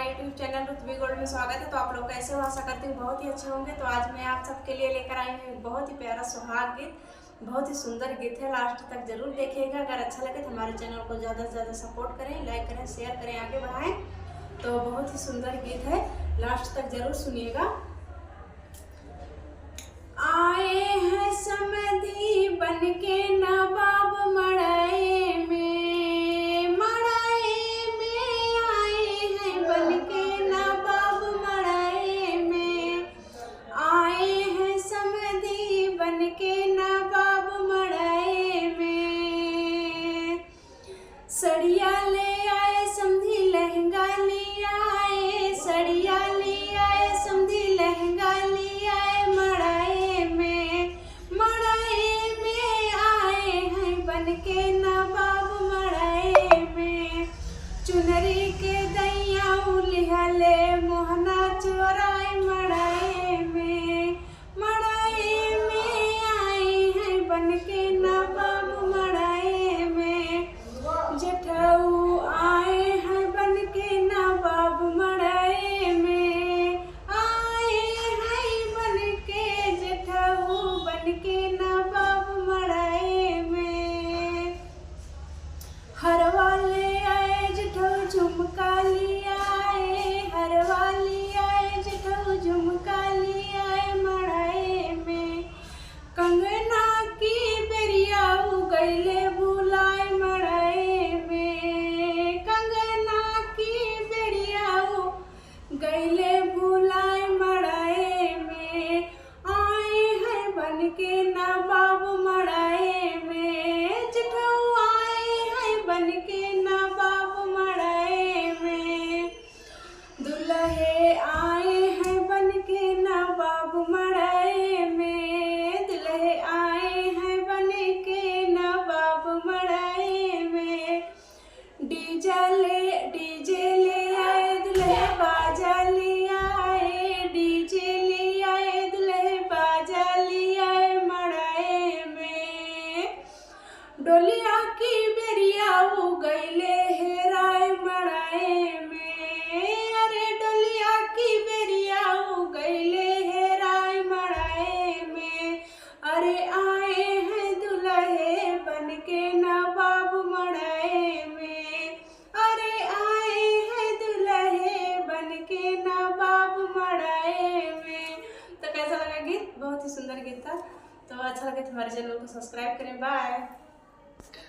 हमारे YouTube channel रुतबी gold में स्वागत है। तो आप लोग कैसे हो, आशा करती हूँ बहुत ही अच्छे होंगे। तो आज मैं आप सबके लिए लेकर आई हूँ बहुत ही प्यारा सुहाग गीत, बहुत ही सुंदर गीत है। लास्ट तक जरूर देखिएगा। अगर अच्छा लगे तो हमारे चैनल को ज़्यादा से ज़्यादा सपोर्ट करें, लाइक करें, शेयर करें, आगे बढ़ाएं। तो बहुत ही सुंदर गीत है, लास्ट तक जरूर सुनिएगा। आए हैं समधी बन के नवाब मड़ाए में, मड़ाए में आए हैं बन के नवाब मड़ाए में, आए हैं समधी बन के नवाब मड़ाए में। सड़िया ले आए समधी लहंगा ले आए, सड़िया ले आए समधी लहंगा ले आए मड़ाए में, मड़ाए में आए हैं बन के नवाब मड़ाए में। चुनरी के दैया उलिहले मोहना चोराए मड़ाए में, मड़ाए में आए हैं बन के नवाब मड़ाए में। जेठऊ आए हैं बन के नवाब मड़ाए में, आए हैं बन के जेठऊ बन के नवाब मड़ाए में। हरवा ले आए जेठऊ झुमका ले आए, हरवा ले आए जेठऊ झुमका ले आए मड़ाए में। कंगना की बेरिया गईले बुलाए मड़ाए में, कंगना की बेरिया गईले बुलाए मड़ाए में। आए हैं बन के नवाब मड़ाए में, जेठऊ आए हैं बन के नवाब मड़ाए में। दुल्हे आए हैं बन के नवाब मड़ाए में, दुल्हे आए हैं बन के नवाब मड़ाए में। डीजे ले आए दुल्हे बाजा ले आए, डीजे ले आए दुल्हे बाजा ले आए मड़ाए में। डोलिया की बेरिया गईले हेराए मड़ाए में, अरे डोलिया की बेरिया गईले हेराए मड़ाए में। अरे आए हैं दुल्हे बन के नवाब मड़ाए में, अरे आए हैं दुल्हे बन के नवाब मड़ाए में। तो कैसा लगा गीत? बहुत ही सुंदर गीत था। तो अच्छा लगे तो हमारे चैनल को सब्सक्राइब करें। बाय।